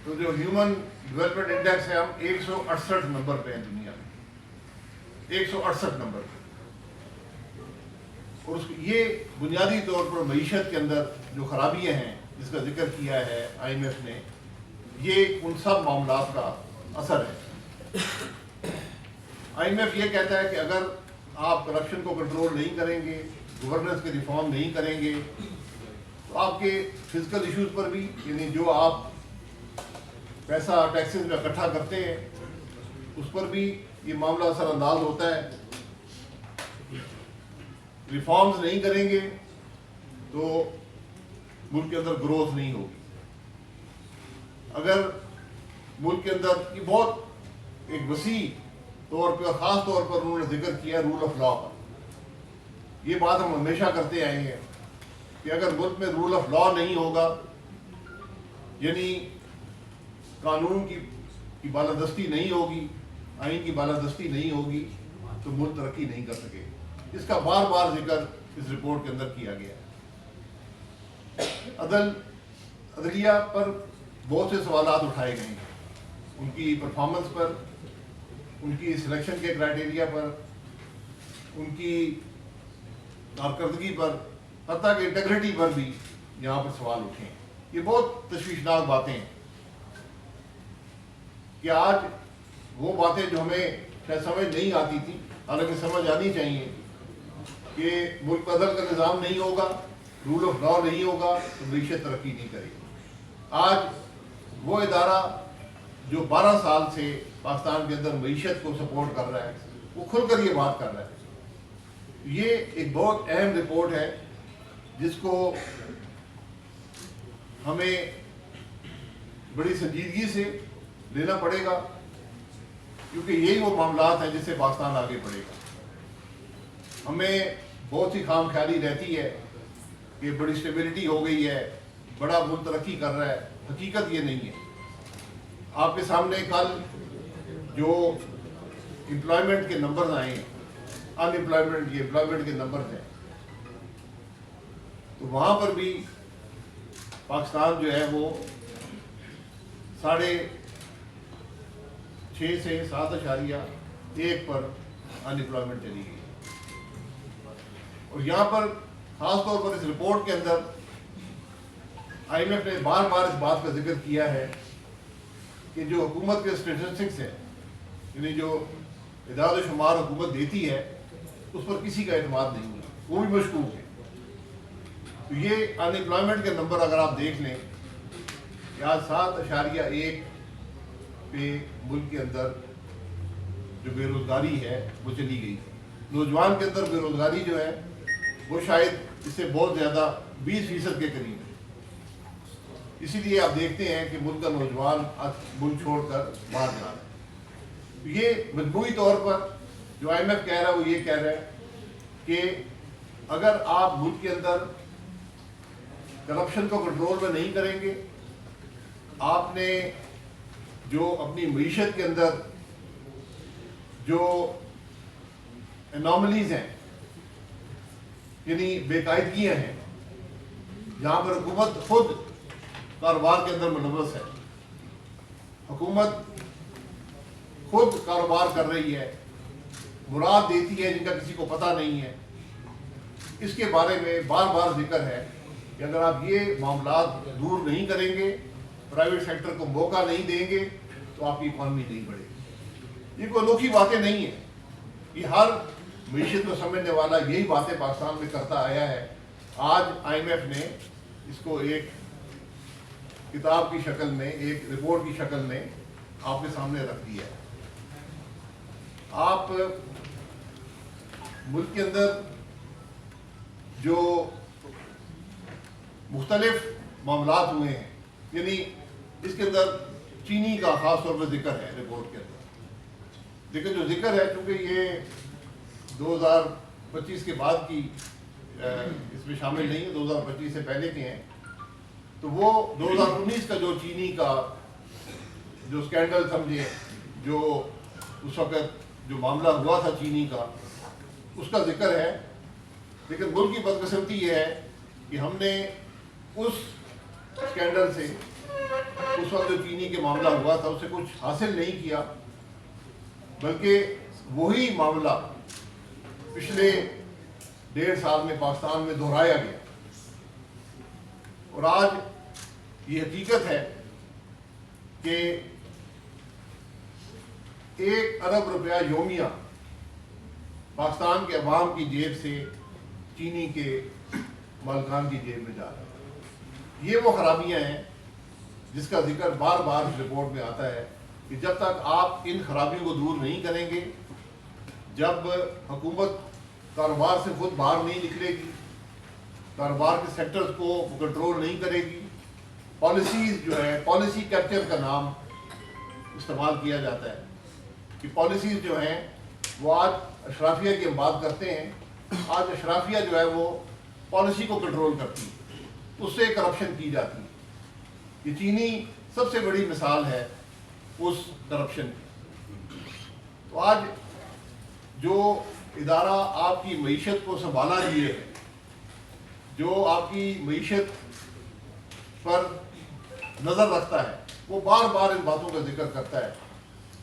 تو جو human development index ہے ہم 168 نمبر پہ ہیں دنیا میں، 168 نمبر پہ. اور یہ بنیادی طور پر معیشت کے اندر جو خرابیاں ہیں جس کا ذکر کیا ہے آئی ایم ایف نے، یہ ان سب معاملات کا اثر ہے. آئی ایم ایف یہ کہتا ہے کہ اگر آپ کرپشن کو کنٹرول نہیں کریں گے، گورننس کے ریفارم نہیں کریں گے، تو آپ کے فزیکل ایشوز پر بھی، یعنی جو آپ پیسہ ٹیکسز میں اکٹھا کرتے ہیں اس پر بھی یہ معاملہ اثر انداز ہوتا ہے. ریفارمز نہیں کریں گے تو ملک کے اندر گروتھ نہیں ہوگی. اگر ملک کے اندر یہ بہت ایک وسیع طور پہ اور خاص طور پر انہوں نے ذکر کیا رول آف لا پر. یہ بات ہم ہمیشہ کرتے آئے ہیں کہ اگر ملک میں رول آف لا نہیں ہوگا، یعنی قانون کی بالادستی نہیں ہوگی، آئین کی بالادستی نہیں ہوگی، تو ملک ترقی نہیں کر سکے. اس کا بار بار ذکر اس رپورٹ کے اندر کیا گیا ہے. عدلیہ پر بہت سے سوالات اٹھائے گئے ہیں، ان کی پرفارمنس پر، ان کی سلیکشن کے کرائٹیریا پر، ان کی کارکردگی پر، حتیٰ کہ انٹیگریٹی پر بھی یہاں پر سوال اٹھے ہیں. یہ بہت تشویشناک باتیں ہیں کہ آج وہ باتیں جو ہمیں شاید سمجھ نہیں آتی تھی، حالانکہ سمجھ آنی چاہیے کہ ملک عدل کا نظام نہیں ہوگا، رول آف لا نہیں ہوگا تو معیشت ترقی نہیں کرے گی. آج وہ ادارہ جو 12 سال سے پاکستان کے اندر معیشت کو سپورٹ کر رہا ہے، وہ کھل کر یہ بات کر رہا ہے. یہ ایک بہت اہم رپورٹ ہے جس کو ہمیں بڑی سنجیدگی سے لینا پڑے گا، کیونکہ یہی وہ معاملات ہیں جس سے پاکستان آگے بڑھے گا. ہمیں بہت سی خام خیالی رہتی ہے کہ بڑی اسٹیبلٹی ہو گئی ہے، بڑا ملک ترقی کر رہا ہے. حقیقت یہ نہیں ہے. آپ کے سامنے کل جو امپلائمنٹ کے نمبرز آئے ہیں، ان امپلائمنٹ یہ امپلائمنٹ کے نمبرز ہیں، تو وہاں پر بھی پاکستان جو ہے وہ 6.5 سے 7.1 پر ان امپلائمنٹ چلی گئی. اور یہاں پر خاص طور پر اس رپورٹ کے اندر آئی ایم ایف نے بار بار اس بات کا ذکر کیا ہے کہ جو حکومت کے اسٹیٹسٹکس ہیں، یعنی جو اعداد و شمار حکومت دیتی ہے، اس پر کسی کا اعتماد نہیں ہے، وہ بھی مشکوک ہے. تو یہ ان امپلائمنٹ کے نمبر اگر آپ دیکھ لیں کہ آج 7.1 پہ ملک کے اندر جو بے روزگاری ہے وہ چلی گئی. نوجوان کے اندر بے روزگاری جو ہے وہ شاید اس سے بہت زیادہ 20% کے قریب ہے. اسی لیے آپ دیکھتے ہیں کہ ملک کا نوجوان ملک چھوڑ کر باہر جا رہا ہے. یہ مجموعی طور پر جو آئی ایم ایف کہہ رہا ہے وہ یہ کہہ رہا ہے کہ اگر آپ ملک کے اندر کرپشن کو کنٹرول میں نہیں کریں گے، آپ نے جو اپنی معیشت کے اندر جو اناملیز ہیں، یعنی بے قاعدگیاں ہیں، جہاں پر حکومت خود کاروبار کے اندر ملوث ہے، حکومت خود کاروبار کر رہی ہے، مراد دیتی ہے جن کا کسی کو پتہ نہیں ہے، اس کے بارے میں بار بار ذکر ہے کہ اگر آپ یہ معاملات دور نہیں کریں گے، پرائیویٹ سیکٹر کو موقع نہیں دیں گے، تو آپ کی اکانومی نہیں بڑھے گی. یہ کوئی انوکھی باتیں نہیں ہیں، یہ ہر معیشت کو سمجھنے والا یہی باتیں پاکستان میں کرتا آیا ہے. آج آئی ایم ایف نے اس کو ایک کتاب کی شکل میں، ایک رپورٹ کی شکل میں آپ کے سامنے رکھ دیا ہے. آپ ملک کے اندر جو مختلف معاملات ہوئے ہیں، یعنی اس کے اندر چینی کا خاص طور پر ذکر ہے رپورٹ کے اندر، لیکن جو ذکر ہے چونکہ یہ 2025 کے بعد کی اس میں شامل نہیں ہے، 2025 سے پہلے کے ہیں، تو وہ 2019 کا جو چینی کا جو سکینڈل سمجھے، جو اس وقت جو معاملہ ہوا تھا چینی کا، اس کا ذکر ہے. لیکن ملک کی بدقسمتی یہ ہے کہ ہم نے اس سکینڈل سے اس وقت جو چینی کے معاملہ ہوا تھا اسے کچھ حاصل نہیں کیا، بلکہ وہی معاملہ پچھلے 1.5 سال میں پاکستان میں دہرایا گیا، اور آج یہ حقیقت ہے کہ 1 ارب روپیہ یومیہ پاکستان کے عوام کی جیب سے چینی کے مالکان کی جیب میں جا رہا ہے۔ یہ وہ خرابیاں ہیں جس کا ذکر بار بار اس رپورٹ میں آتا ہے کہ جب تک آپ ان خرابیوں کو دور نہیں کریں گے، جب حکومت کاروبار سے خود باہر نہیں نکلے گی، کاروبار کے سیکٹرز کو کنٹرول نہیں کرے گی، پالیسیز جو ہے، پالیسی کیپچر کا نام استعمال کیا جاتا ہے کہ پالیسیز جو ہیں وہ آج اشرافیہ کی ہم بات کرتے ہیں، آج اشرافیہ جو ہے وہ پالیسی کو کنٹرول کرتی ہے، اس سے کرپشن کی جاتی ہے۔ یہ چینی سب سے بڑی مثال ہے اس کرپشن کی۔ تو آج جو ادارہ آپ کی معیشت کو سنبھالا لیے ہے، جو آپ کی معیشت پر نظر رکھتا ہے، وہ بار بار ان باتوں کا ذکر کرتا ہے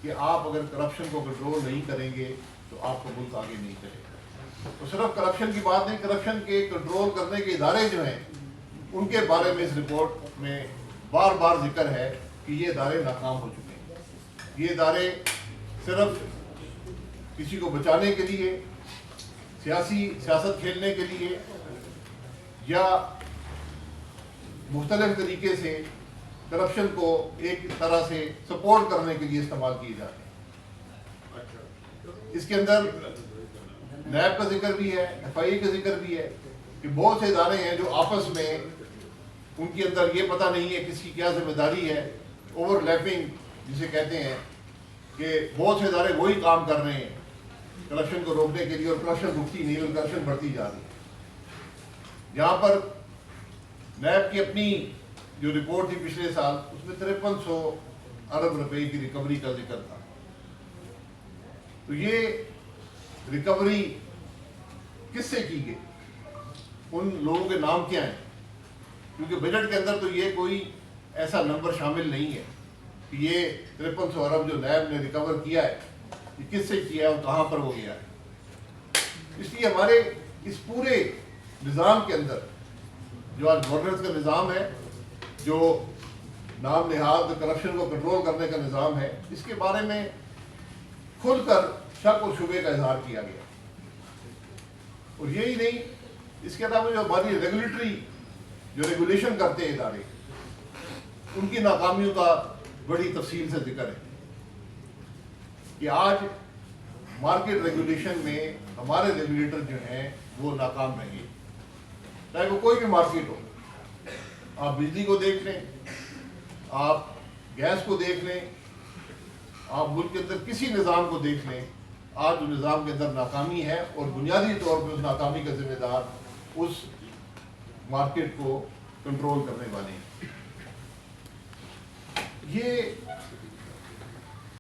کہ آپ اگر کرپشن کو کنٹرول نہیں کریں گے تو آپ کا ملک آگے نہیں چلے گا۔ تو صرف کرپشن کی بات نہیں، کرپشن کے کنٹرول کرنے کے ادارے جو ہیں ان کے بارے میں اس رپورٹ میں بار بار ذکر ہے کہ یہ ادارے ناکام ہو چکے ہیں۔ یہ ادارے صرف کسی کو بچانے کے لیے، سیاست کھیلنے کے لیے یا مختلف طریقے سے کرپشن کو ایک طرح سے سپورٹ کرنے کے لیے استعمال کیے جاتے ہیں۔ اس کے اندر نیب کا ذکر بھی ہے، ایف آئی اے کا ذکر بھی ہے کہ بہت سے ادارے ہیں جو آپس میں ان کے اندر یہ پتہ نہیں ہے کس کی کیا ذمہ داری ہے، اوور لیپنگ جسے کہتے ہیں کہ بہت سے ادارے وہی کام کر رہے ہیں کرپشن کو روکنے کے لیے، اور کرپشن رکتی نہیں اور کرپشن بڑھتی جا رہی ہے۔ یہاں پر نیب کی اپنی جو رپورٹ تھی پچھلے سال، اس میں 5300 ارب روپے کی ریکوری کا ذکر تھا۔ تو یہ ریکوری کس سے کی گئی، ان لوگوں کے نام کیا ہیں؟ کیونکہ بجٹ کے اندر تو یہ کوئی ایسا نمبر شامل نہیں ہے کہ یہ 5300 ارب جو نیب نے ریکور کیا ہے یہ کس سے کیا ہے اور کہاں پر وہ گیا ہے۔ اس لیے ہمارے اس پورے نظام کے اندر جو آج گورننس کا نظام ہے، جو نام نہاد کرپشن کو کنٹرول کرنے کا نظام ہے، اس کے بارے میں کھل کر شک اور شبے کا اظہار کیا گیا۔ اور یہی نہیں، اس کے علاوہ جو ہماری ریگولیٹری جو ریگولیشن کرتے ہیں ادارے، ان کی ناکامیوں کا بڑی تفصیل سے ذکر ہے کہ آج مارکیٹ ریگولیشن میں ہمارے ریگولیٹر جو ہیں وہ ناکام رہے، چاہے وہ کوئی بھی مارکیٹ ہو۔ آپ بجلی کو دیکھ لیں، آپ گیس کو دیکھ لیں، آپ ملک کے اندر کسی نظام کو دیکھ لیں، آج جو نظام کے اندر ناکامی ہے، اور بنیادی طور پہ اس ناکامی کا ذمہ دار اس مارکیٹ کو کنٹرول کرنے والے ہیں۔ یہ